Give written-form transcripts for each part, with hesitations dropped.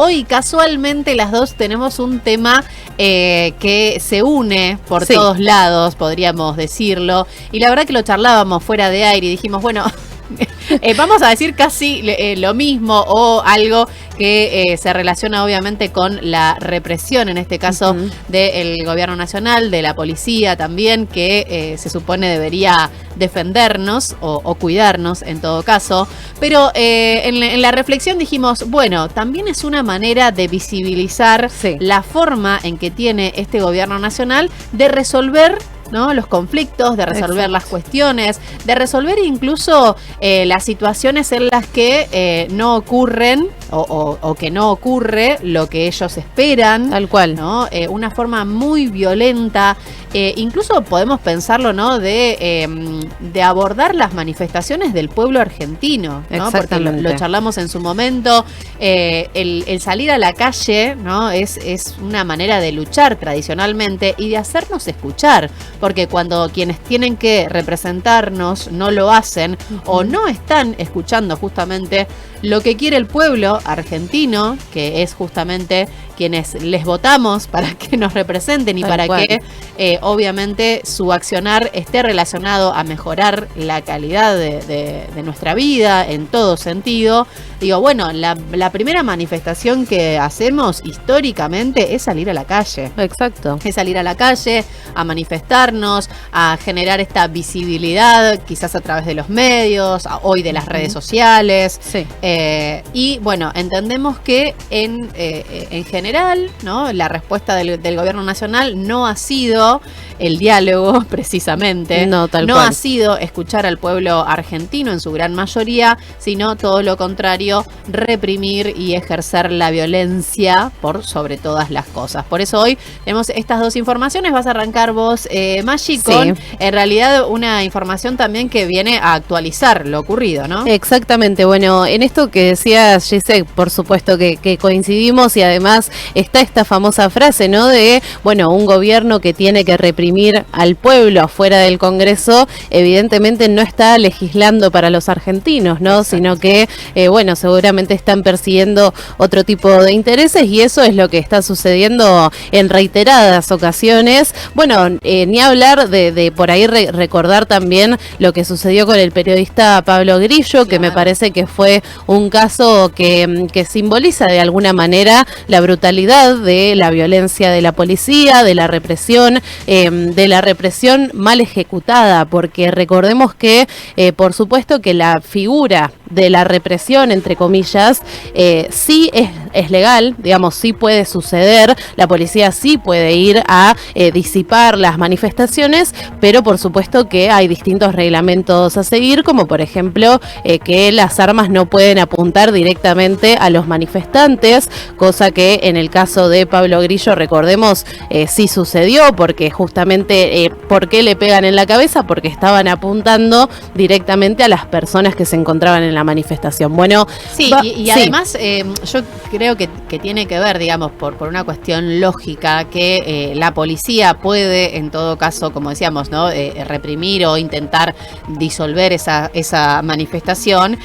Hoy casualmente las dos tenemos un tema que se une por todos lados, podríamos decirlo. Y la verdad que lo charlábamos fuera de aire y dijimos, bueno, vamos a decir casi lo mismo o algo que se relaciona obviamente con la represión, en este caso del gobierno nacional, de la policía también, que se supone debería defendernos o cuidarnos en todo caso. Pero en la reflexión dijimos, bueno, también es una manera de visibilizar la forma en que tiene este gobierno nacional de resolver, ¿no?, los conflictos, de resolver las cuestiones, de resolver incluso las situaciones en las que no ocurren o que no ocurre lo que ellos esperan. Tal cual, ¿no? Una forma muy violenta. Incluso podemos pensarlo, ¿no?, de abordar las manifestaciones del pueblo argentino, ¿no? Porque lo charlamos en su momento. El salir a la calle, ¿no?, es una manera de luchar tradicionalmente y de hacernos escuchar. Porque cuando quienes tienen que representarnos no lo hacen o no están escuchando justamente lo que quiere el pueblo argentino, que es justamente quienes les votamos para que nos representen y para que obviamente su accionar esté relacionado a mejorar la calidad de nuestra vida en todo sentido. Digo, bueno, la primera manifestación que hacemos históricamente es salir a la calle. Exacto. Es salir a la calle, a manifestarnos, a generar esta visibilidad, quizás a través de los medios, hoy de las redes sociales. Sí. Y bueno, entendemos que en general, ¿no?, la respuesta del gobierno nacional no ha sido el diálogo, precisamente. No ha sido escuchar al pueblo argentino en su gran mayoría, sino todo lo contrario, reprimir y ejercer la violencia por sobre todas las cosas. Por eso hoy tenemos estas dos informaciones. Vas a arrancar vos, Maggi, con en realidad una información también que viene a actualizar lo ocurrido, ¿no? Exactamente. Bueno, en esto que decías, Giselle, por supuesto que coincidimos, y además está esta famosa frase, ¿no?, de, bueno, un gobierno que tiene que reprimir al pueblo afuera del Congreso, evidentemente no está legislando para los argentinos, ¿no? Sino que, bueno, seguramente están persiguiendo otro tipo de intereses, y eso es lo que está sucediendo en reiteradas ocasiones. Bueno, ni hablar de por ahí recordar también lo que sucedió con el periodista Pablo Grillo, que me parece que fue un caso que simboliza de alguna manera la brutalidad de la violencia de la policía, de la represión mal ejecutada, porque recordemos que, por supuesto que la figura de la represión, entre comillas, sí es legal, digamos, sí puede suceder, la policía sí puede ir a disipar las manifestaciones, pero por supuesto que hay distintos reglamentos a seguir, como por ejemplo que las armas no pueden apuntar directamente a los manifestantes, cosa que en el caso de Pablo Grillo, recordemos, sí sucedió, porque justamente, ¿por qué le pegan en la cabeza? Porque estaban apuntando directamente a las personas que se encontraban en la manifestación. Bueno, sí, y además yo creo que tiene que ver, digamos, por una cuestión lógica, que la policía puede, en todo caso, como decíamos, ¿no?, reprimir o intentar disolver esa manifestación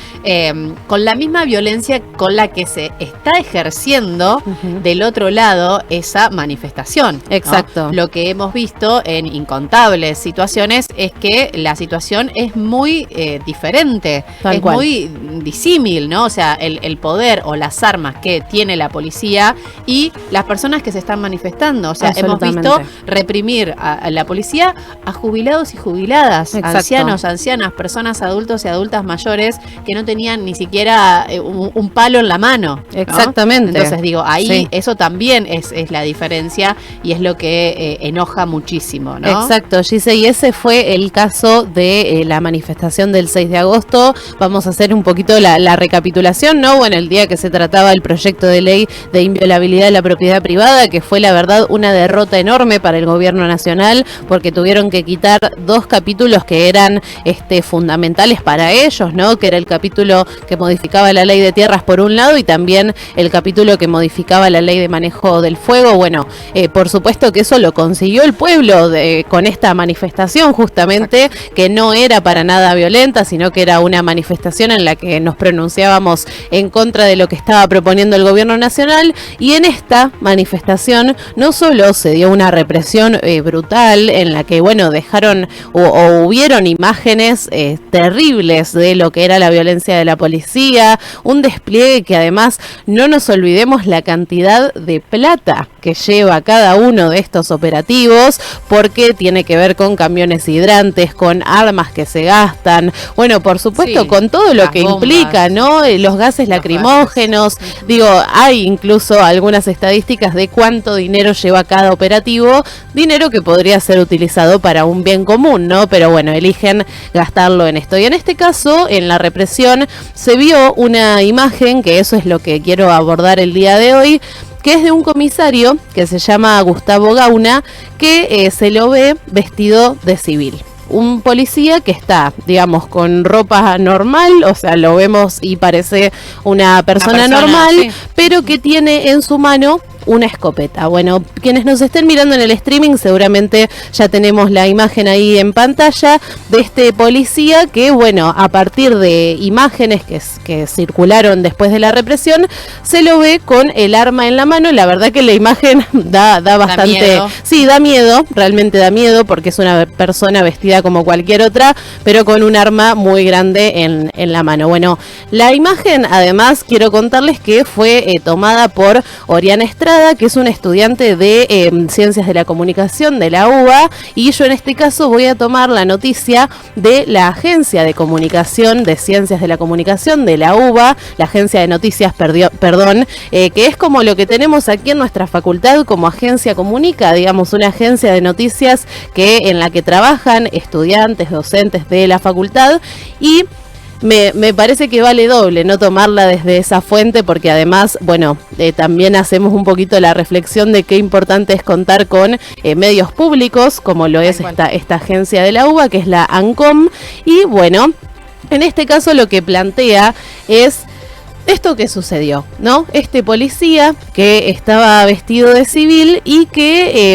con la misma violencia con la que se está ejerciendo del otro lado esa manifestación, ¿no? Exacto. Lo que hemos visto en incontables situaciones es que la situación es muy diferente, es muy disímil, ¿no? O sea, el poder o las armas que tiene la policía y las personas que se están manifestando. O sea, hemos visto reprimir a la policía a jubilados y jubiladas, ancianos, ancianas, personas adultos y adultas mayores que no tenían ni siquiera un palo en la mano, ¿no? Exactamente. Entonces digo, ahí eso también es la diferencia y es lo que enoja muchísimo, ¿no? Exacto, Gise, y ese fue el caso de la manifestación del 6 de agosto. Vamos a hacer un poquito la recapitulación, ¿no? Bueno, el día que se trataba el proyecto de ley de inviolabilidad de la propiedad privada, que fue la verdad una derrota enorme para el gobierno nacional, porque tuvieron que quitar dos capítulos que eran fundamentales para ellos, ¿no? Que era el capítulo que modificaba la ley de tierras por un lado y también el capítulo que modificaba la ley de manejo del fuego. Bueno, por supuesto que eso lo consiguió el pueblo con esta manifestación, justamente, que no era para nada violenta, sino que era una manifestación en en la que nos pronunciábamos en contra de lo que estaba proponiendo el gobierno nacional, y en esta manifestación no solo se dio una represión brutal en la que, bueno, dejaron o hubieron imágenes terribles de lo que era la violencia de la policía, un despliegue que además no nos olvidemos la cantidad de plata que lleva cada uno de estos operativos, porque tiene que ver con camiones hidrantes, con armas que se gastan, bueno, por supuesto, sí, con todo lo que bombas implica, ¿no? Los gases lacrimógenos, digo, hay incluso algunas estadísticas de cuánto dinero lleva cada operativo, dinero que podría ser utilizado para un bien común, ¿no? Pero bueno, eligen gastarlo en esto. Y en este caso, en la represión, se vio una imagen, que eso es lo que quiero abordar el día de hoy, que es de un comisario que se llama Gustavo Gauna, que se lo ve vestido de civil. Un policía que está, digamos, con ropa normal, o sea, lo vemos y parece una persona normal, sí, pero que tiene en su mano una escopeta. Bueno, quienes nos estén mirando en el streaming seguramente ya tenemos la imagen ahí en pantalla de este policía que, bueno, a partir de imágenes que circularon después de la represión, se lo ve con el arma en la mano. La verdad que la imagen da bastante... miedo. Sí, da miedo, realmente da miedo, porque es una persona vestida como cualquier otra, pero con un arma muy grande en la mano. Bueno, la imagen, además, quiero contarles que fue tomada por Oriana Estrada, que es un estudiante de Ciencias de la Comunicación de la UBA, y yo en este caso voy a tomar la noticia de la Agencia de Comunicación de Ciencias de la Comunicación de la UBA, la Agencia de Noticias, que es como lo que tenemos aquí en nuestra facultad como Agencia Comunica, digamos, una agencia de noticias en la que trabajan estudiantes, docentes de la facultad, y me parece que vale doble no tomarla desde esa fuente, porque además, bueno, también hacemos un poquito la reflexión de qué importante es contar con medios públicos, como lo es esta agencia de la UBA, que es la ANCOM, y bueno, en este caso lo que plantea es esto que sucedió, ¿no? Este policía que estaba vestido de civil y que,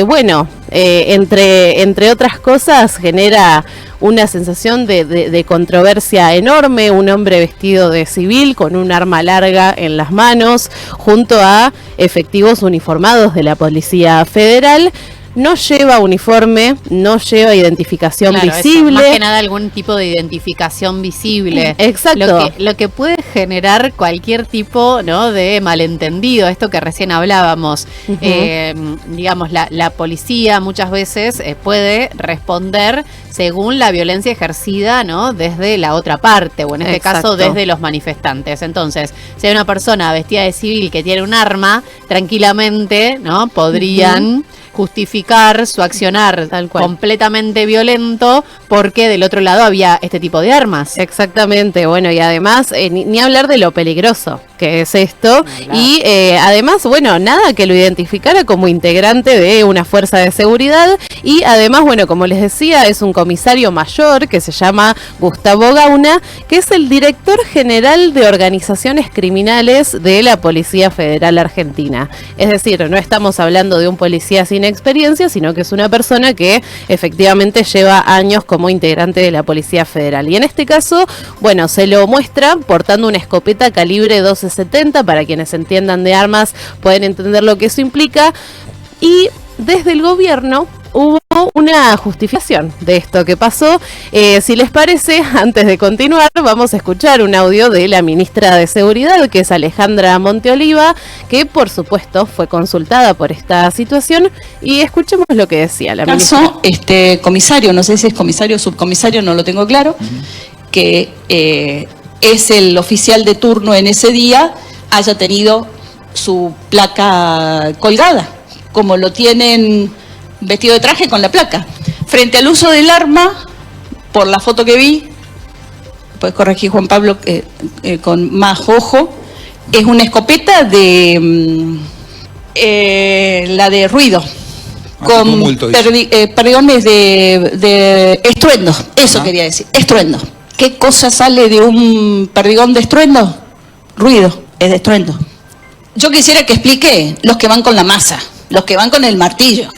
entre otras cosas, genera una sensación de controversia enorme. Un hombre vestido de civil con un arma larga en las manos, junto a efectivos uniformados de la Policía Federal. No lleva uniforme, no lleva identificación visible. Eso, más que nada algún tipo de identificación visible. Exacto. Lo que puede generar cualquier tipo, ¿no?, de malentendido, esto que recién hablábamos. Digamos, la policía muchas veces puede responder según la violencia ejercida, ¿no?, desde la otra parte, o en este caso desde los manifestantes. Entonces, si hay una persona vestida de civil que tiene un arma, tranquilamente, ¿no?, podrían justificar su accionar completamente violento porque del otro lado había este tipo de armas. Exactamente, bueno, y además ni hablar de lo peligroso que es esto, claro. Y además, bueno, nada que lo identificara como integrante de una fuerza de seguridad, y además, bueno, como les decía, es un comisario mayor que se llama Gustavo Gauna, que es el director general de organizaciones criminales de la Policía Federal Argentina. Es decir, no estamos hablando de un policía sin experiencia, sino que es una persona que efectivamente lleva años como integrante de la Policía Federal. Y en este caso, bueno, se lo muestra portando una escopeta calibre 12-70, para quienes entiendan de armas pueden entender lo que eso implica, y desde el gobierno hubo una justificación de esto que pasó. Si les parece, antes de continuar, vamos a escuchar un audio de la ministra de Seguridad, que es Alejandra Monteoliva, que por supuesto fue consultada por esta situación, y escuchemos lo que decía la ministra. Este comisario, no sé si es comisario o subcomisario, no lo tengo claro, que es el oficial de turno en ese día, haya tenido su placa colgada, como lo tienen vestido de traje con la placa. Frente al uso del arma, por la foto que vi, puedes corregir, Juan Pablo, con más ojo, es una escopeta de la de ruido, con perdigones de estruendo, eso quería decir, estruendo. ¿Qué cosa sale de un perdigón de estruendo? Ruido, es de estruendo. Yo quisiera que explique los que van con la masa, los que van con el martillo.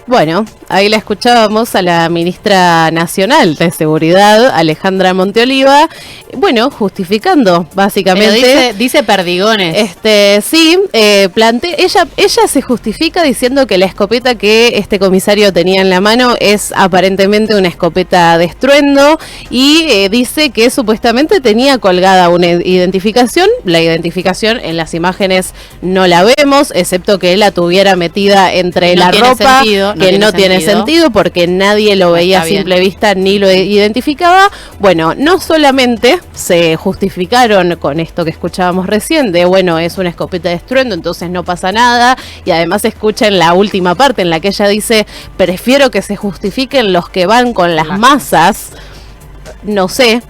Bueno, ahí la escuchábamos a la ministra nacional de Seguridad, Alejandra Monteoliva, bueno, justificando básicamente. Dice perdigones. Sí, ella se justifica diciendo que la escopeta que este comisario tenía en la mano es aparentemente una escopeta de estruendo y dice que supuestamente tenía colgada una identificación. La identificación en las imágenes no la vemos, excepto que la tuviera metida entre la ropa, que no tiene sentido porque nadie lo veía a simple vista ni lo identificaba. Bueno, no solamente se justificaron con esto que escuchábamos recién de, bueno, es una escopeta de estruendo, entonces no pasa nada, y además escuchen la última parte en la que ella dice, prefiero que se justifiquen los que van con las masas. No sé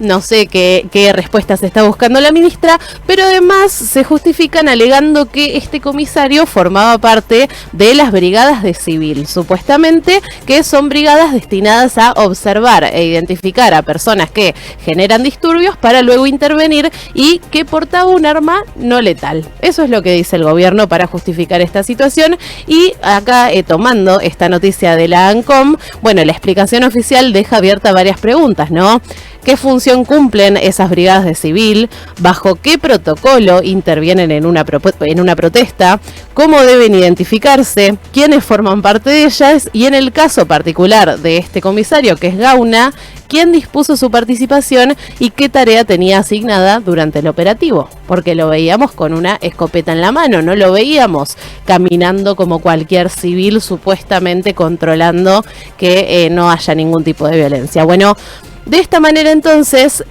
qué respuestas está buscando la ministra, pero además se justifican alegando que este comisario formaba parte de las brigadas de civil, supuestamente que son brigadas destinadas a observar e identificar a personas que generan disturbios para luego intervenir y que portaba un arma no letal. Eso es lo que dice el gobierno para justificar esta situación y acá tomando esta noticia de la ANCOM, bueno, la explicación oficial deja abierta varias preguntas, ¿no? ¿Qué función cumplen esas brigadas de civil? ¿Bajo qué protocolo intervienen en una protesta? ¿Cómo deben identificarse? ¿Quiénes forman parte de ellas? Y en el caso particular de este comisario, que es Gauna, ¿quién dispuso su participación y qué tarea tenía asignada durante el operativo? Porque lo veíamos con una escopeta en la mano, no lo veíamos caminando como cualquier civil supuestamente controlando que no haya ningún tipo de violencia. Bueno, de esta manera entonces,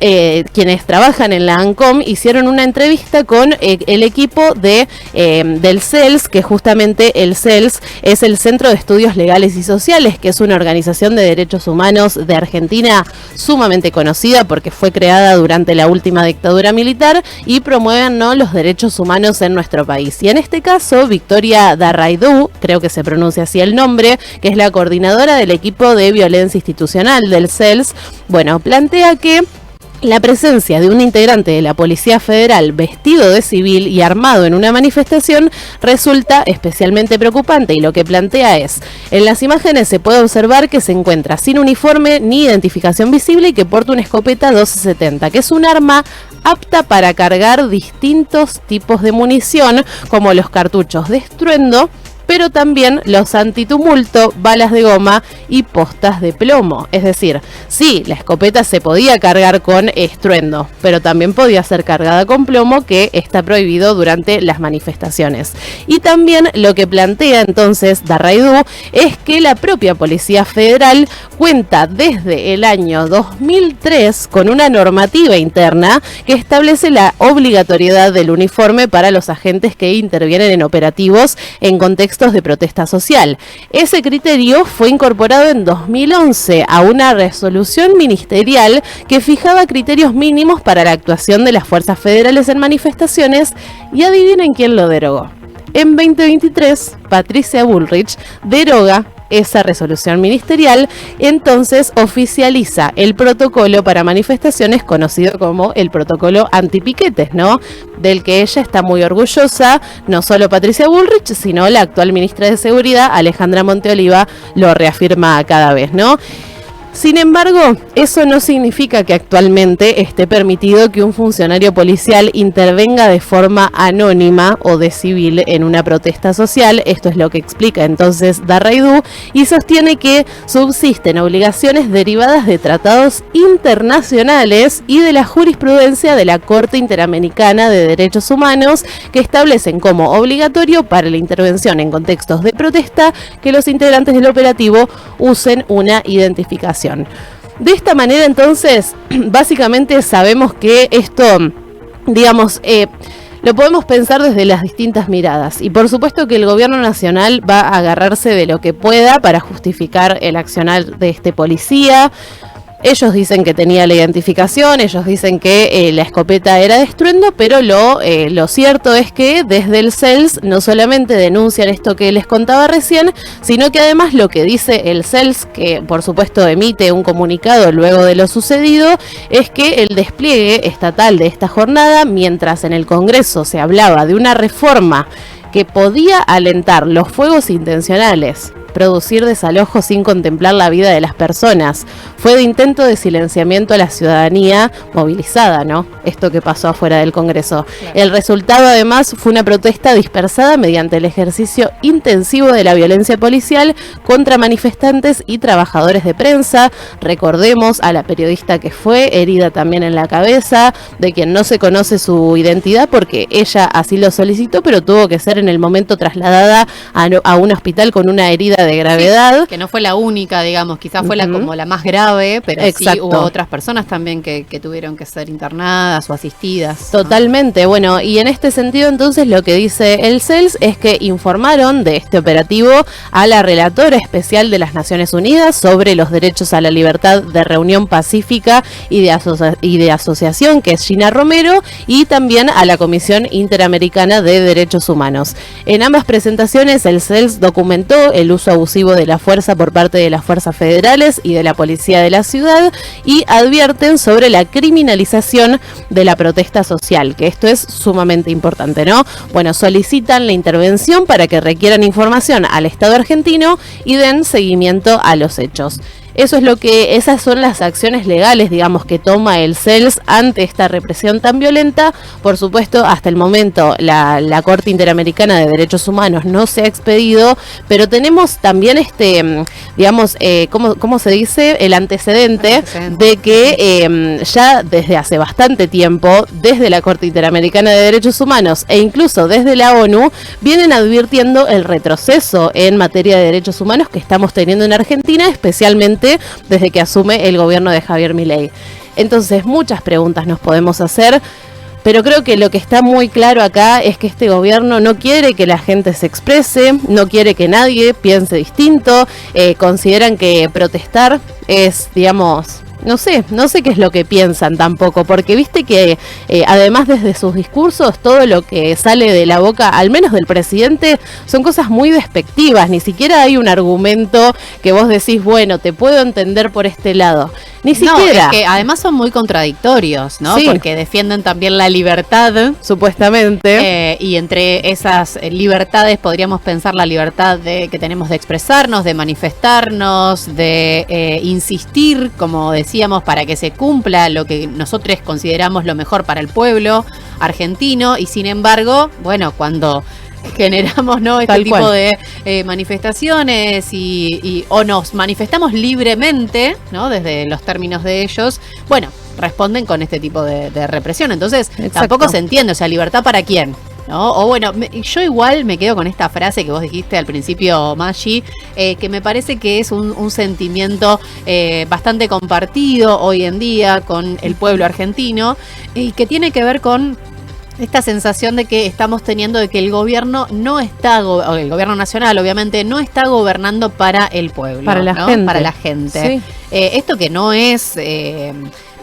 quienes trabajan en la ANCOM hicieron una entrevista con el equipo del CELS, que justamente el CELS es el Centro de Estudios Legales y Sociales, que es una organización de derechos humanos de Argentina sumamente conocida porque fue creada durante la última dictadura militar y promueven, ¿no?, los derechos humanos en nuestro país. Y en este caso, Victoria Darraidou, creo que se pronuncia así el nombre, que es la coordinadora del equipo de violencia institucional del CELS, bueno, plantea que la presencia de un integrante de la Policía Federal vestido de civil y armado en una manifestación resulta especialmente preocupante, y lo que plantea es, en las imágenes se puede observar que se encuentra sin uniforme ni identificación visible y que porta una escopeta 1270, que es un arma apta para cargar distintos tipos de munición, como los cartuchos de estruendo, pero también los antitumulto, balas de goma y postas de plomo. Es decir, sí, la escopeta se podía cargar con estruendo, pero también podía ser cargada con plomo, que está prohibido durante las manifestaciones. Y también lo que plantea entonces Darraidou es que la propia Policía Federal cuenta desde el año 2003 con una normativa interna que establece la obligatoriedad del uniforme para los agentes que intervienen en operativos en contextos de protesta social. Ese criterio fue incorporado en 2011 a una resolución ministerial que fijaba criterios mínimos para la actuación de las fuerzas federales en manifestaciones, y adivinen quién lo derogó. En 2023, Patricia Bullrich deroga esa resolución ministerial, entonces oficializa el protocolo para manifestaciones conocido como el protocolo antipiquetes, ¿no?, del que ella está muy orgullosa, no solo Patricia Bullrich, sino la actual ministra de Seguridad, Alejandra Monteoliva, lo reafirma cada vez, ¿no? Sin embargo, eso no significa que actualmente esté permitido que un funcionario policial intervenga de forma anónima o de civil en una protesta social. Esto es lo que explica entonces Darraidou, y sostiene que subsisten obligaciones derivadas de tratados internacionales y de la jurisprudencia de la Corte Interamericana de Derechos Humanos, que establecen como obligatorio para la intervención en contextos de protesta que los integrantes del operativo usen una identificación. De esta manera, entonces, básicamente sabemos que esto, digamos, lo podemos pensar desde las distintas miradas, y por supuesto que el gobierno nacional va a agarrarse de lo que pueda para justificar el accionar de este policía. Ellos dicen que tenía la identificación, ellos dicen que la escopeta era de estruendo, pero lo cierto es que desde el CELS no solamente denuncian esto que les contaba recién, sino que además lo que dice el CELS, que por supuesto emite un comunicado luego de lo sucedido, es que el despliegue estatal de esta jornada, mientras en el Congreso se hablaba de una reforma que podía alentar los fuegos intencionales producir desalojos sin contemplar la vida de las personas. Fue de intento de silenciamiento a la ciudadanía movilizada, ¿no? Esto que pasó afuera del Congreso. Claro. El resultado, además, fue una protesta dispersada mediante el ejercicio intensivo de la violencia policial contra manifestantes y trabajadores de prensa. Recordemos a la periodista que fue herida también en la cabeza, de quien no se conoce su identidad porque ella así lo solicitó, pero tuvo que ser en el momento trasladada a un hospital con una herida de gravedad. Sí, que no fue la única, digamos, quizás fue como la más grave, pero sí hubo otras personas también que tuvieron que ser internadas o asistidas. Totalmente, ¿no? Bueno, y en este sentido entonces lo que dice el CELS es que informaron de este operativo a la relatora especial de las Naciones Unidas sobre los derechos a la libertad de reunión pacífica y de asociación, que es Gina Romero, y también a la Comisión Interamericana de Derechos Humanos. En ambas presentaciones el CELS documentó el uso abusivo de la fuerza por parte de las fuerzas federales y de la policía de la ciudad y advierten sobre la criminalización de la protesta social, que esto es sumamente importante, ¿no? Bueno, solicitan la intervención para que requieran información al Estado argentino y den seguimiento a los hechos. Esas son las acciones legales, digamos, que toma el CELS ante esta represión tan violenta. Por supuesto, hasta el momento la Corte Interamericana de Derechos Humanos no se ha expedido, pero tenemos también digamos, ¿cómo se dice? El antecedente de que ya desde hace bastante tiempo, desde la Corte Interamericana de Derechos Humanos e incluso desde la ONU, vienen advirtiendo el retroceso en materia de derechos humanos que estamos teniendo en Argentina, especialmente desde que asume el gobierno de Javier Milei. Entonces, muchas preguntas nos podemos hacer, pero creo que lo que está muy claro acá es que este gobierno no quiere que la gente se exprese, no quiere que nadie piense distinto, consideran que protestar es, digamos, no sé qué es lo que piensan tampoco, porque viste que además desde sus discursos todo lo que sale de la boca, al menos del presidente, son cosas muy despectivas, ni siquiera hay un argumento que vos decís, bueno, te puedo entender por este lado. Ni siquiera. No, es que además son muy contradictorios, ¿no? Sí. Porque defienden también la libertad, supuestamente. Y entre esas libertades podríamos pensar la libertad que tenemos de expresarnos, de manifestarnos, de insistir, como decíamos, para que se cumpla lo que nosotros consideramos lo mejor para el pueblo argentino. Y sin embargo, bueno, cuando generamos, ¿no?, este tipo de manifestaciones o nos manifestamos libremente, ¿no?, desde los términos de ellos, bueno, responden con este tipo de represión. Entonces, tampoco se entiende, o sea, ¿libertad para quién? ¿No? O bueno, yo igual me quedo con esta frase que vos dijiste al principio, Maggi, que me parece que es un sentimiento bastante compartido hoy en día con el pueblo argentino y que tiene que ver con esta sensación de que estamos teniendo de que el gobierno o el gobierno nacional obviamente no está gobernando para el pueblo, para la gente. Para la gente. Sí. Esto que no es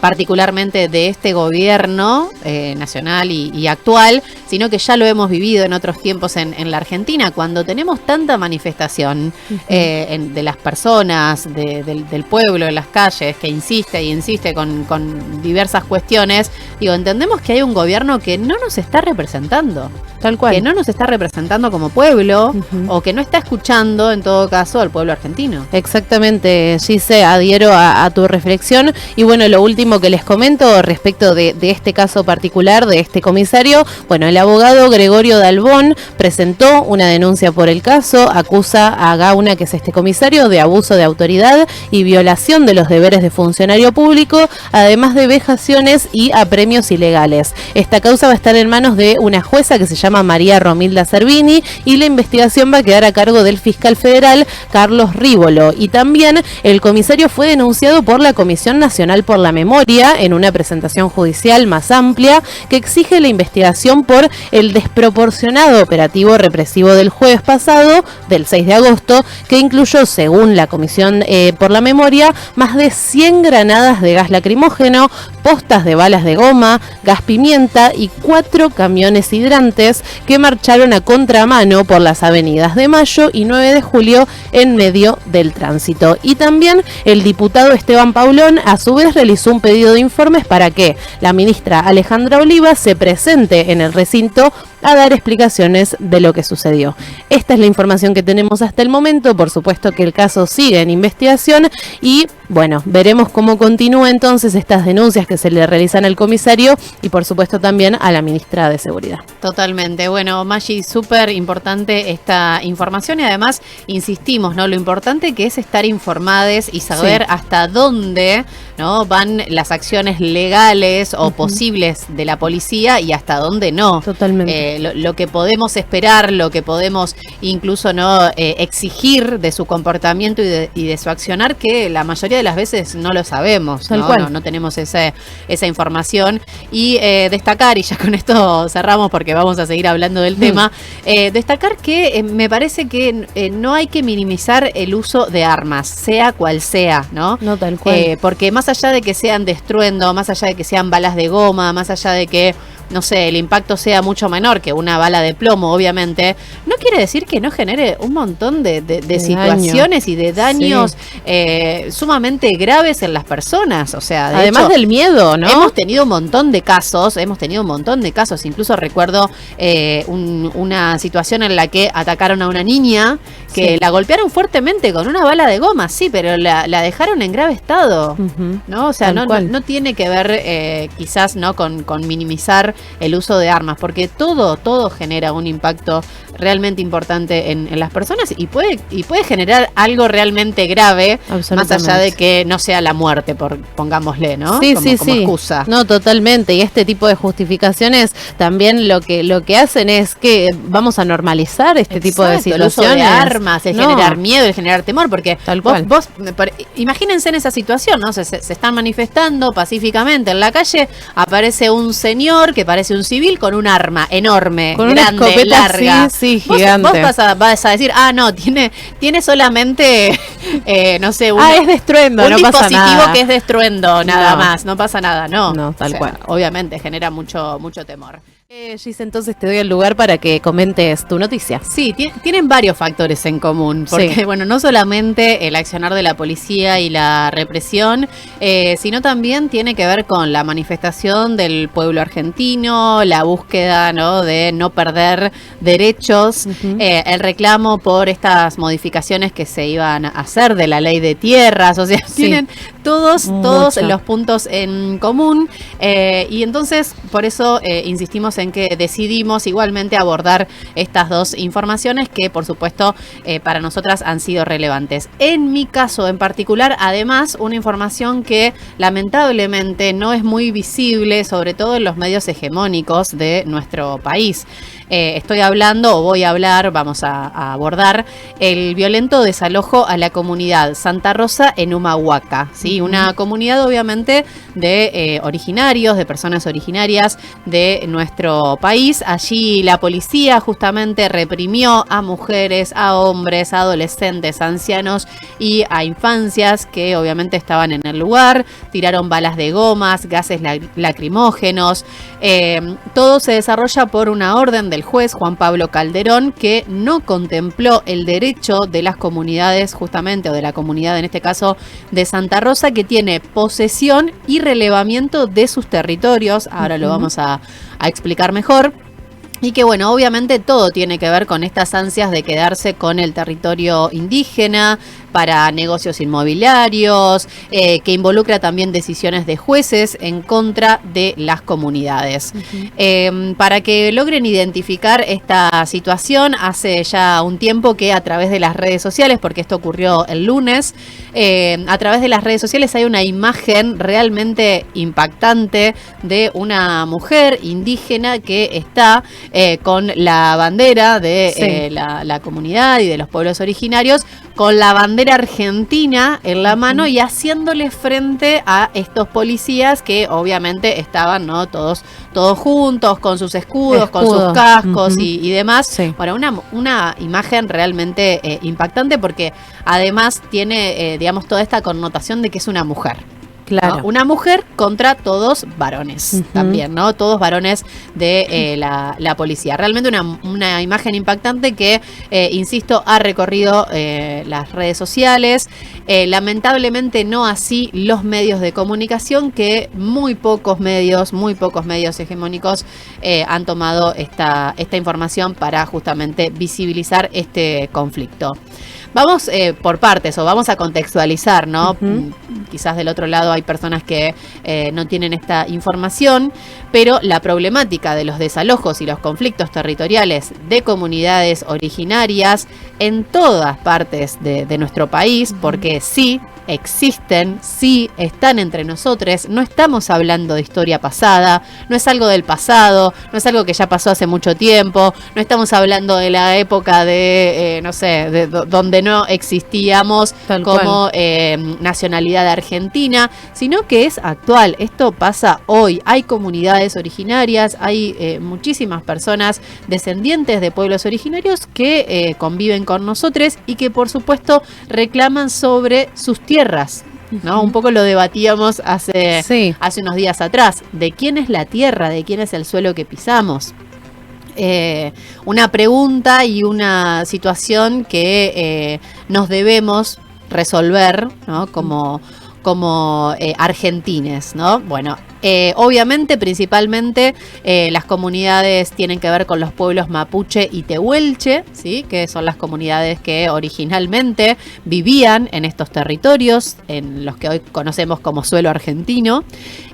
particularmente de este gobierno nacional y actual, sino que ya lo hemos vivido en otros tiempos en la Argentina, cuando tenemos tanta manifestación de las personas, del pueblo, de las calles, que insiste y insiste con diversas cuestiones. Digo, entendemos que hay un gobierno que no nos está representando. Tal cual. Que no nos está representando como pueblo, o que no está escuchando, en todo caso, al pueblo argentino. Exactamente, Gise, adhiero a tu reflexión. Y bueno, lo último que les comento respecto de este caso particular, de este comisario, bueno, el abogado Gregorio Dalbón presentó una denuncia por el caso, acusa a Gauna, que es este comisario, de abuso de autoridad y violación de los deberes de funcionario público, además de vejaciones y apremios ilegales. Esta causa va a estar en manos de una jueza que se llama María Romilda Servini, y la investigación va a quedar a cargo del fiscal federal Carlos Rívolo. Y también el comisario fue denunciado por la Comisión Nacional por la Memoria en una presentación judicial más amplia que exige la investigación por el desproporcionado operativo represivo del jueves pasado, del 6 de agosto, que incluyó, según la Comisión por la Memoria, más de 100 granadas de gas lacrimógeno, postas de balas de goma, gas pimienta y 4 camiones hidrantes que marcharon a contramano por las avenidas de Mayo y 9 de Julio en medio del tránsito. Y también el diputado Esteban Paulón a su vez realizó un pedido de informes para que la ministra Alejandra Oliva se presente en el recinto a dar explicaciones de lo que sucedió. Esta es la información que tenemos hasta el momento. Por supuesto que el caso sigue en investigación y bueno, veremos cómo continúa entonces estas denuncias que se le realizan al comisario y por supuesto también a la ministra de Seguridad. Totalmente. Bueno, Maggi, súper importante esta información y además insistimos, ¿no? Lo importante que es estar informados y saber hasta dónde, ¿no?, van las acciones legales o posibles de la policía y hasta dónde no. Totalmente. Lo que podemos esperar, lo que podemos incluso no exigir de su comportamiento y de su accionar, que la mayoría de las veces no lo sabemos, no tenemos esa información. Y destacar, y ya con esto cerramos porque vamos a seguir hablando del tema, destacar que me parece que no hay que minimizar el uso de armas, sea cual sea, ¿no? No, tal cual. Porque más allá de que sean de estruendo, más allá de que sean balas de goma, más allá de que, no sé, el impacto sea mucho menor que una bala de plomo, obviamente, no quiere decir que no genere un montón de situaciones y de daños sumamente graves en las personas. O sea, además hecho, del miedo, ¿no? Hemos tenido un montón de casos, incluso recuerdo una situación en la que atacaron a una niña que la golpearon fuertemente con una bala de goma, sí, pero la dejaron en grave estado, ¿no? O sea, no tiene que ver quizás no con minimizar el uso de armas, porque todo genera un impacto realmente importante en las personas y puede generar algo realmente grave, más allá de que no sea la muerte, pongámosle, ¿no? Sí, como excusa. No, totalmente. Y este tipo de justificaciones también lo que hacen es que vamos a normalizar este tipo de situaciones. El uso de armas, el generar miedo, el generar temor, porque tal cual. Vos imagínense en esa situación, ¿no? Se están manifestando pacíficamente en la calle, aparece un señor que parece un civil con un arma enorme, con grande, una escopeta, larga. Sí, gigante. Vos vas a decir, no, tiene solamente, no sé, es de estruendo, no pasa nada. Un dispositivo que es de estruendo, nada más, no pasa nada, no. No, tal cual. Obviamente genera mucho temor. Gis, entonces te doy el lugar para que comentes tu noticia. Sí, tienen varios factores en común, porque bueno, no solamente el accionar de la policía y la represión, sino también tiene que ver con la manifestación del pueblo argentino, la búsqueda, ¿no?, de no perder derechos, el reclamo por estas modificaciones que se iban a hacer de la ley de tierras, o sea, tienen todos los puntos en común, y entonces por eso insistimos en que decidimos igualmente abordar estas dos informaciones que por supuesto para nosotras han sido relevantes. En mi caso en particular, además, una información que lamentablemente no es muy visible, sobre todo en los medios hegemónicos de nuestro país. Estoy hablando, o voy a hablar, vamos a abordar el violento desalojo a la comunidad Santa Rosa en Humahuaca, ¿sí? Una comunidad obviamente de originarios, de personas originarias de nuestro país. Allí la policía justamente reprimió a mujeres, a hombres, a adolescentes, a ancianos y a infancias que obviamente estaban en el lugar. Tiraron balas de gomas, gases lacrimógenos. Todo se desarrolla por una orden del juez Juan Pablo Calderón, que no contempló el derecho de las comunidades justamente, o de la comunidad en este caso de Santa Rosa, que tiene posesión y relevamiento de sus territorios. Ahora lo vamos a explicar mejor. Y que bueno, obviamente todo tiene que ver con estas ansias de quedarse con el territorio indígena para negocios inmobiliarios, que involucra también decisiones de jueces en contra de las comunidades. Para que logren identificar esta situación, hace ya un tiempo que a través de las redes sociales, porque esto ocurrió el lunes, a través de las redes sociales hay una imagen realmente impactante de una mujer indígena que está con la bandera de la comunidad y de los pueblos originarios, con la bandera argentina en la mano y haciéndole frente a estos policías que obviamente estaban, ¿no?, todos juntos, con sus escudos, con sus cascos y demás. Sí. Bueno, una imagen realmente impactante, porque además tiene, digamos, toda esta connotación de que es una mujer. Claro. ¿no? Una mujer contra todos varones también, ¿no? Todos varones de la policía. Realmente una imagen impactante que, insisto, ha recorrido las redes sociales. Lamentablemente no así los medios de comunicación, que muy pocos medios hegemónicos han tomado esta información para justamente visibilizar este conflicto. Vamos por partes, o vamos a contextualizar, ¿no? Quizás del otro lado hay personas que no tienen esta información, pero la problemática de los desalojos y los conflictos territoriales de comunidades originarias en todas partes de nuestro país, porque sí existen, sí están entre nosotros, no estamos hablando de historia pasada, no es algo del pasado, no es algo que ya pasó hace mucho tiempo, no estamos hablando de la época de, no sé, de donde no existíamos Tal como nacionalidad argentina, sino que es actual. Esto pasa hoy. Hay comunidades originarias, hay muchísimas personas descendientes de pueblos originarios que conviven con nosotros y que por supuesto reclaman sobre sus tierras, ¿no? Un poco lo debatíamos hace unos días atrás. ¿De quién es la tierra? ¿De quién es el suelo que pisamos? Una pregunta y una situación que nos debemos resolver, ¿no? como argentines, ¿no? Bueno, obviamente, principalmente, las comunidades tienen que ver con los pueblos mapuche y tehuelche, ¿sí? Que son las comunidades que originalmente vivían en estos territorios, en los que hoy conocemos como suelo argentino.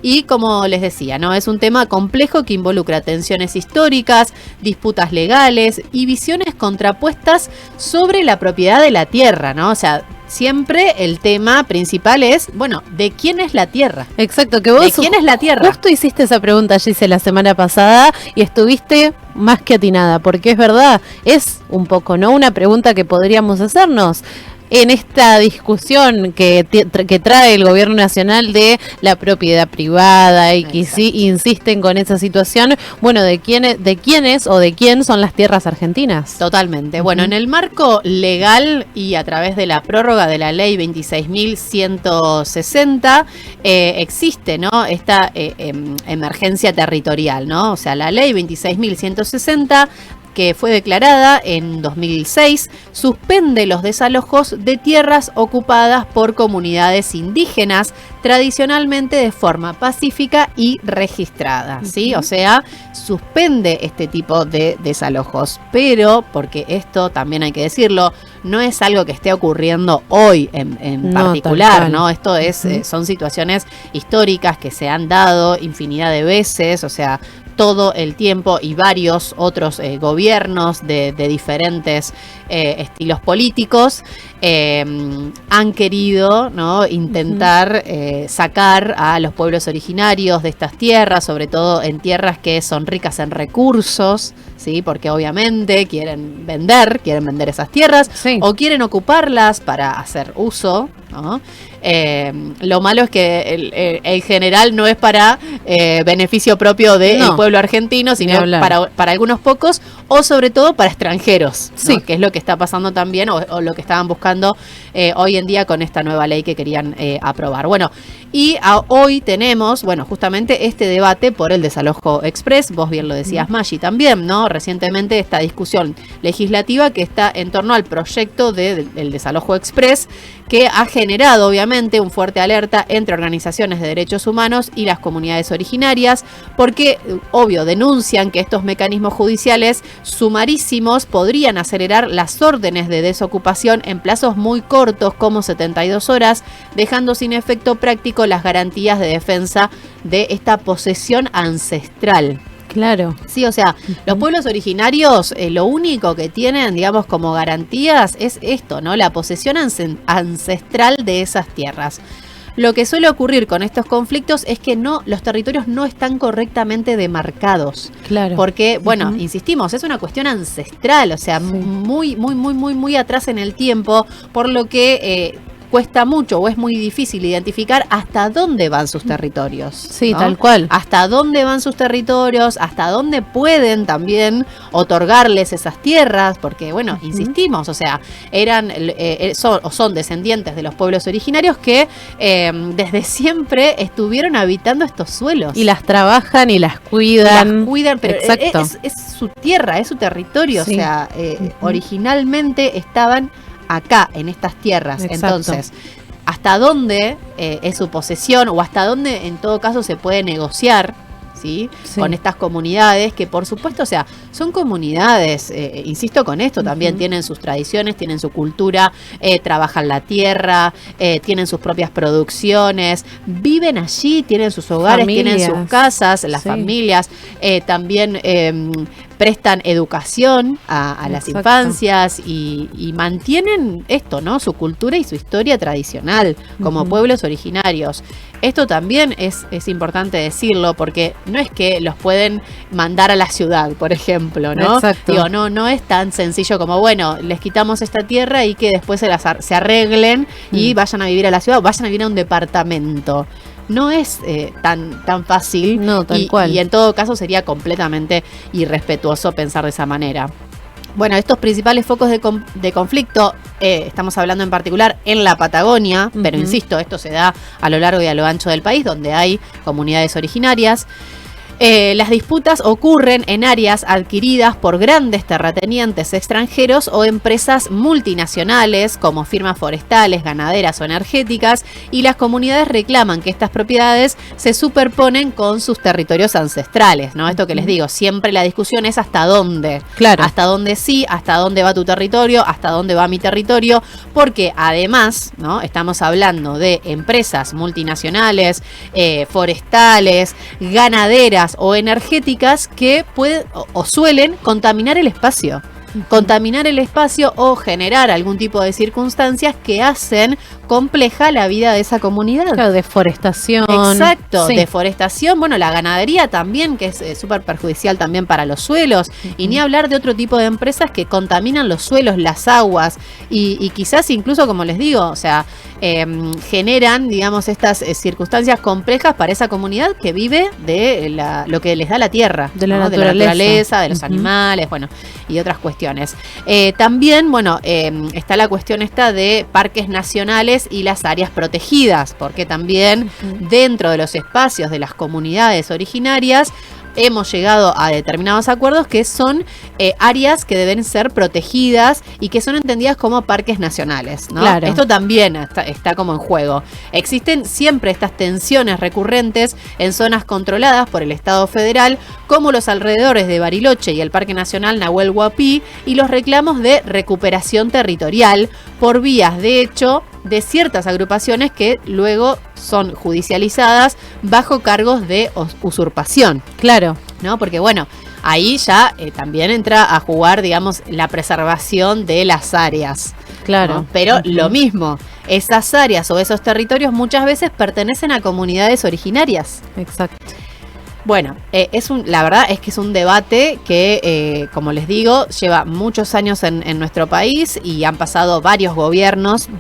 Y como les decía, ¿no? Es un tema complejo que involucra tensiones históricas, disputas legales y visiones contrapuestas sobre la propiedad de la tierra, ¿no? O sea, siempre el tema principal es, bueno, ¿de quién es la tierra? Exacto, que vos ¿De quién es la tierra? Justo hiciste esa pregunta, Gise, la semana pasada y estuviste más que atinada, porque es verdad, es un poco, ¿no? Una pregunta que podríamos hacernos en esta discusión que trae el gobierno nacional de la propiedad privada y que sí insisten con esa situación. Bueno, ¿de quiénes o de quién son las tierras argentinas? Totalmente. Bueno, en el marco legal y a través de la prórroga de la ley 26.160 existe, ¿no? Esta emergencia territorial, ¿no? O sea, la ley 26.160, que fue declarada en 2006, suspende los desalojos de tierras ocupadas por comunidades indígenas, tradicionalmente de forma pacífica y registrada, ¿sí? O sea, suspende este tipo de desalojos, pero, porque esto también hay que decirlo, no es algo que esté ocurriendo hoy en particular, ¿no? Esto es, son situaciones históricas que se han dado infinidad de veces, o sea, todo el tiempo, y varios otros gobiernos de diferentes estilos políticos han querido, ¿no? Intentar sacar a los pueblos originarios de estas tierras, sobre todo en tierras que son ricas en recursos, ¿sí? Porque obviamente quieren vender esas tierras, o quieren ocuparlas para hacer uso, ¿no? Lo malo es que el general no es para beneficio propio del pueblo argentino, sino para algunos pocos, o sobre todo para extranjeros, ¿no? Que es lo que está pasando también, o lo que estaban buscando hoy en día con esta nueva ley que querían aprobar. Bueno, y hoy tenemos, bueno, justamente este debate por el desalojo express. Vos bien lo decías, Maggi, también, ¿no? Recientemente esta discusión legislativa que está en torno al proyecto del desalojo express, que ha generado obviamente un fuerte alerta entre organizaciones de derechos humanos y las comunidades originarias, porque obvio denuncian que estos mecanismos judiciales sumarísimos podrían acelerar las órdenes de desocupación en plazos muy cortos, como 72 horas, dejando sin efecto práctico las garantías de defensa de esta posesión ancestral. Claro. Sí, o sea, los pueblos originarios lo único que tienen, digamos, como garantías es esto, ¿no? La posesión ancestral de esas tierras. Lo que suele ocurrir con estos conflictos es que los territorios no están correctamente demarcados. Claro. Porque, bueno, insistimos, es una cuestión ancestral, o sea, muy atrás en el tiempo, por lo que cuesta mucho o es muy difícil identificar hasta dónde van sus territorios. Sí, ¿no? tal cual. Hasta dónde van sus territorios, hasta dónde pueden también otorgarles esas tierras, porque bueno, insistimos, o sea, son descendientes de los pueblos originarios que desde siempre estuvieron habitando estos suelos. Y las trabajan y las cuidan. Pero es su tierra, es su territorio, sí. O sea, originalmente estaban acá, en estas tierras. Exacto. Entonces, ¿hasta dónde es su posesión o hasta dónde en todo caso se puede negociar? ¿Sí? Sí. Con estas comunidades que por supuesto, o sea, son comunidades, insisto con esto, también tienen sus tradiciones, tienen su cultura, trabajan la tierra, tienen sus propias producciones, viven allí, tienen sus hogares, tienen sus casas, las familias, también prestan educación a las infancias y mantienen esto, ¿no? Su cultura y su historia tradicional como pueblos originarios. Esto también es importante decirlo porque no es que los pueden mandar a la ciudad, por ejemplo, ¿no? Exacto. Digo, no es tan sencillo como, bueno, les quitamos esta tierra y que después se arreglen y vayan a vivir a la ciudad o vayan a vivir a un departamento. No es tan fácil, no, tal cual. Y en todo caso sería completamente irrespetuoso pensar de esa manera. Bueno, estos principales focos de conflicto, estamos hablando en particular en la Patagonia, pero insisto, esto se da a lo largo y a lo ancho del país, donde hay comunidades originarias. Las disputas ocurren en áreas adquiridas por grandes terratenientes extranjeros o empresas multinacionales como firmas forestales, ganaderas o energéticas, y las comunidades reclaman que estas propiedades se superponen con sus territorios ancestrales, ¿no? Esto que les digo, siempre la discusión es hasta dónde. Claro. Hasta dónde sí, hasta dónde va tu territorio, hasta dónde va mi territorio, porque además, ¿no? Estamos hablando de empresas multinacionales, forestales, ganaderas o energéticas que pueden o suelen contaminar el espacio. Contaminar el espacio o generar algún tipo de circunstancias que hacen compleja la vida de esa comunidad. Claro, deforestación. Exacto, sí. Deforestación, bueno, la ganadería también, que es súper perjudicial también para los suelos, y ni hablar de otro tipo de empresas que contaminan los suelos, las aguas, y quizás incluso, como les digo, o sea, generan, digamos, estas circunstancias complejas para esa comunidad que vive de lo que les da la tierra, de la, ¿no? naturaleza, de los animales, bueno, y otras cuestiones. También, bueno, está la cuestión esta de parques nacionales y las áreas protegidas, porque también dentro de los espacios de las comunidades originarias hemos llegado a determinados acuerdos que son áreas que deben ser protegidas y que son entendidas como parques nacionales, ¿no? Claro. Esto también está como en juego. Existen siempre estas tensiones recurrentes en zonas controladas por el Estado federal, como los alrededores de Bariloche y el Parque Nacional Nahuel Huapi, y los reclamos de recuperación territorial por vías, de hecho, de ciertas agrupaciones que luego son judicializadas bajo cargos de usurpación. Claro. ¿No? Porque bueno, ahí ya también entra a jugar, digamos, la preservación de las áreas. Claro. ¿No? Pero lo mismo, esas áreas o esos territorios muchas veces pertenecen a comunidades originarias. Exacto. Bueno, la verdad es que es un debate que, como les digo, lleva muchos años en nuestro país y han pasado varios gobiernos.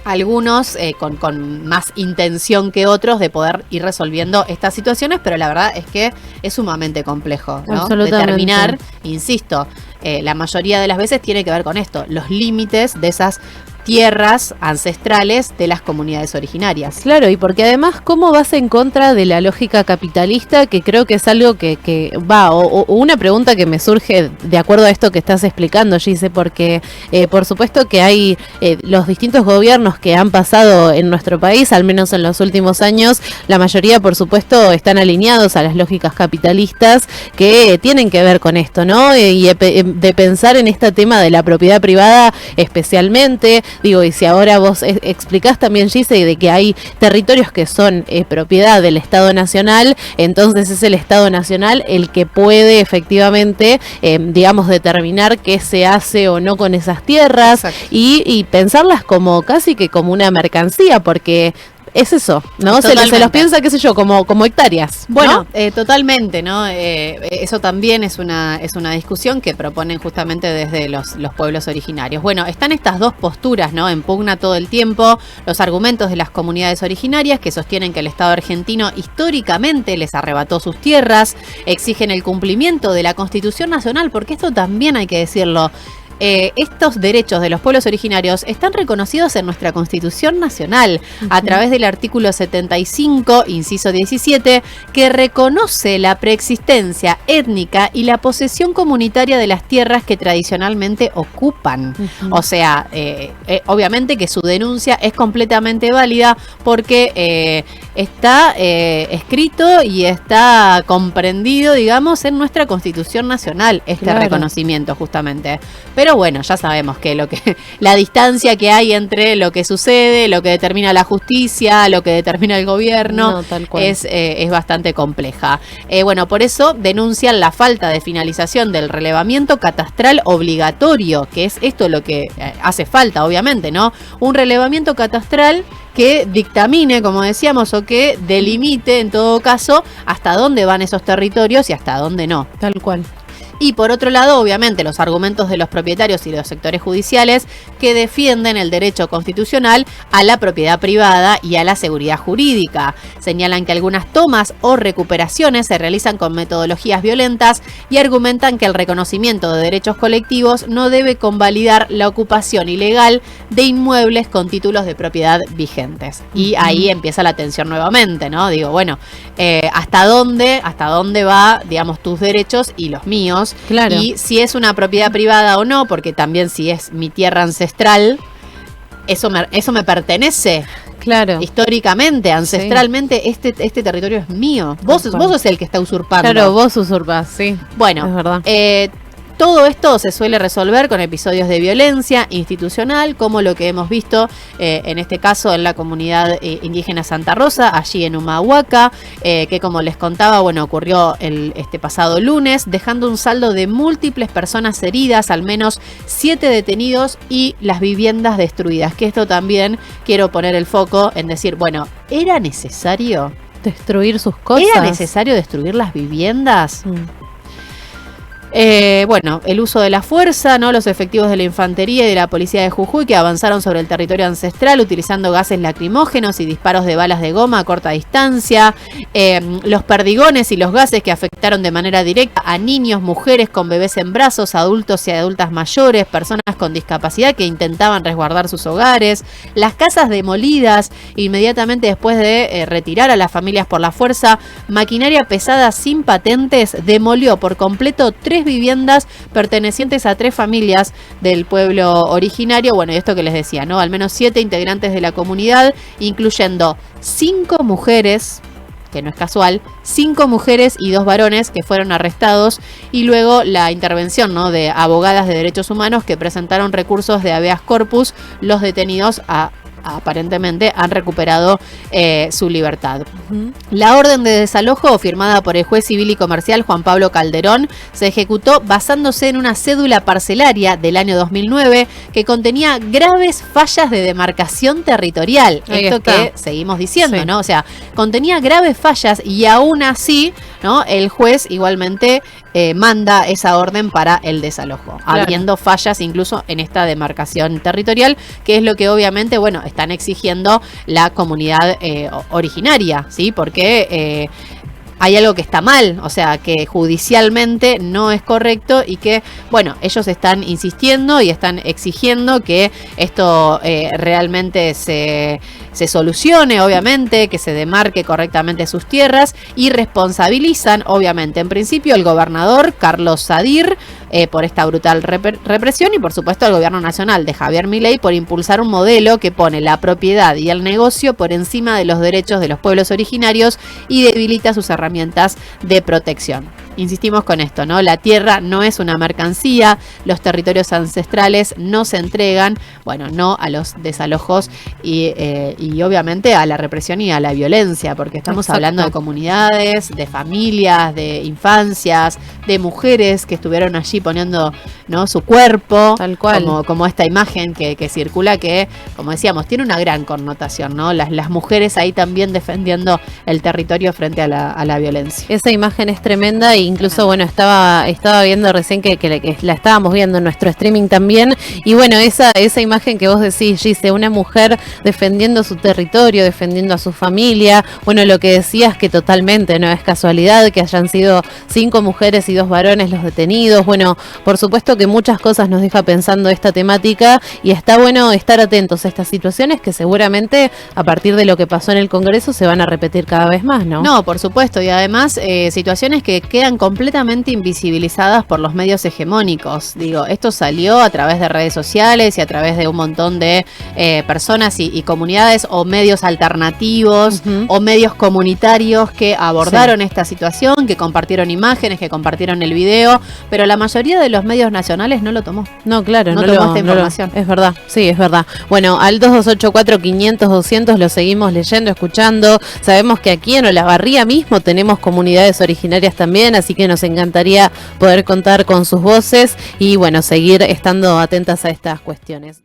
Algunos con más intención que otros de poder ir resolviendo estas situaciones, pero la verdad es que es sumamente complejo, ¿no? Determinar, insisto, la mayoría de las veces tiene que ver con esto, los límites de esas tierras ancestrales de las comunidades originarias. Claro, y porque además, ¿cómo vas en contra de la lógica capitalista? Que creo que es algo que va, o una pregunta que me surge de acuerdo a esto que estás explicando, Gise, porque por supuesto que hay los distintos gobiernos que han pasado en nuestro país, al menos en los últimos años, la mayoría, por supuesto, están alineados a las lógicas capitalistas que tienen que ver con esto, ¿no? Y de pensar en este tema de la propiedad privada especialmente. Digo, y si ahora vos explicás también, Gise, de que hay territorios que son propiedad del Estado Nacional, entonces es el Estado Nacional el que puede efectivamente, digamos, determinar qué se hace o no con esas tierras y pensarlas como casi que como una mercancía, porque es eso, ¿no? Se Totalmente. los piensa, qué sé yo, como hectáreas. Bueno, ¿no? totalmente, ¿no? Eso también es una discusión que proponen justamente desde los pueblos originarios. Bueno, están estas dos posturas, ¿no? En pugna todo el tiempo los argumentos de las comunidades originarias que sostienen que el Estado argentino históricamente les arrebató sus tierras, exigen el cumplimiento de la Constitución Nacional, porque esto también hay que decirlo. Estos derechos de los pueblos originarios están reconocidos en nuestra Constitución Nacional a través del artículo 75, inciso 17, que reconoce la preexistencia étnica y la posesión comunitaria de las tierras que tradicionalmente ocupan. O sea, obviamente que su denuncia es completamente válida porque está escrito y está comprendido, digamos, en nuestra Constitución Nacional, este reconocimiento justamente. Pero bueno, ya sabemos que la distancia que hay entre lo que sucede, lo que determina la justicia, lo que determina el gobierno, es bastante compleja. Bueno, por eso denuncian la falta de finalización del relevamiento catastral obligatorio, que es esto lo que hace falta, obviamente, ¿no? Un relevamiento catastral que dictamine, como decíamos, o que delimite, en todo caso, hasta dónde van esos territorios y hasta dónde no. Tal cual. Y por otro lado, obviamente, los argumentos de los propietarios y de los sectores judiciales que defienden el derecho constitucional a la propiedad privada y a la seguridad jurídica. Señalan que algunas tomas o recuperaciones se realizan con metodologías violentas y argumentan que el reconocimiento de derechos colectivos no debe convalidar la ocupación ilegal de inmuebles con títulos de propiedad vigentes. Y ahí empieza la tensión nuevamente, ¿no? Digo, bueno, ¿hasta dónde va, digamos, tus derechos y los míos? Claro. Y si es una propiedad privada o no, porque también si es mi tierra ancestral, eso me pertenece. Claro. Históricamente, ancestralmente, sí. este territorio es mío. Vos sos el que está usurpando. Claro, vos usurpás, sí. Bueno, es verdad. Todo esto se suele resolver con episodios de violencia institucional, como lo que hemos visto en este caso en la comunidad indígena Santa Rosa, allí en Humahuaca, que como les contaba, bueno, ocurrió este pasado lunes, dejando un saldo de múltiples personas heridas, al menos 7 detenidos y las viviendas destruidas. Que esto también quiero poner el foco en decir, bueno, ¿era necesario destruir sus cosas? ¿Era necesario destruir las viviendas? Bueno, el uso de la fuerza, ¿no? Los efectivos de la infantería y de la policía de Jujuy que avanzaron sobre el territorio ancestral utilizando gases lacrimógenos y disparos de balas de goma a corta distancia, los perdigones y los gases que afectaron de manera directa a niños, mujeres con bebés en brazos, adultos y adultas mayores, personas con discapacidad que intentaban resguardar sus hogares, las casas demolidas inmediatamente después de retirar a las familias por la fuerza, maquinaria pesada sin patentes demolió por completo 3 viviendas pertenecientes a 3 familias del pueblo originario. Bueno, y esto que les decía, ¿no? Al menos 7 integrantes de la comunidad, incluyendo 5 mujeres, que no es casual, 5 mujeres y 2 varones que fueron arrestados, y luego la intervención, ¿no?, de abogadas de derechos humanos que presentaron recursos de habeas corpus. Los detenidos aparentemente han recuperado su libertad. La orden de desalojo firmada por el juez civil y comercial Juan Pablo Calderón se ejecutó basándose en una cédula parcelaria del año 2009 que contenía graves fallas de demarcación territorial. Esto que seguimos diciendo, sí, ¿no? O sea, contenía graves fallas y aún así, ¿no?, el juez igualmente manda esa orden para el desalojo, claro, habiendo fallas incluso en esta demarcación territorial, que es lo que obviamente, bueno, están exigiendo la comunidad originaria, ¿sí? Porque hay algo que está mal, o sea, que judicialmente no es correcto y que, bueno, ellos están insistiendo y están exigiendo que esto realmente se solucione, obviamente, que se demarque correctamente sus tierras, y responsabilizan, obviamente, en principio al gobernador Carlos Sadir por esta brutal represión y, por supuesto, al gobierno nacional de Javier Milei por impulsar un modelo que pone la propiedad y el negocio por encima de los derechos de los pueblos originarios y debilita sus herramientas de protección. insistimos con esto, ¿no? La tierra no es una mercancía, los territorios ancestrales no se entregan, bueno, no a los desalojos y obviamente a la represión y a la violencia, porque estamos hablando de comunidades, de familias, de infancias, de mujeres que estuvieron allí poniendo, ¿no?, su cuerpo, tal cual, como esta imagen que circula, que, como decíamos, tiene una gran connotación, ¿no? Las mujeres ahí también defendiendo el territorio frente a la violencia. Esa imagen es tremenda e incluso, bueno, estaba viendo recién que la estábamos viendo en nuestro streaming también, y bueno, esa imagen que vos decís, Gise, una mujer defendiendo su territorio, defendiendo a su familia, bueno, lo que decías que totalmente no es casualidad que hayan sido 5 mujeres y 2 varones los detenidos, bueno, por supuesto que muchas cosas nos deja pensando esta temática y está bueno estar atentos a estas situaciones que seguramente a partir de lo que pasó en el Congreso se van a repetir cada vez más, ¿no? No, por supuesto, y además situaciones que quedan completamente invisibilizadas por los medios hegemónicos. Digo, esto salió a través de redes sociales y a través de un montón de personas y comunidades o medios alternativos o medios comunitarios que abordaron esta situación, que compartieron imágenes, que compartieron el video, pero la mayoría de los medios nacionales no lo tomó. No, claro, no tomó esta información. Es verdad, sí, es verdad. Bueno, al 2284-500-200 lo seguimos leyendo, escuchando. Sabemos que aquí en Olavarría mismo tenemos comunidades originarias también, así que nos encantaría poder contar con sus voces y bueno, seguir estando atentas a estas cuestiones.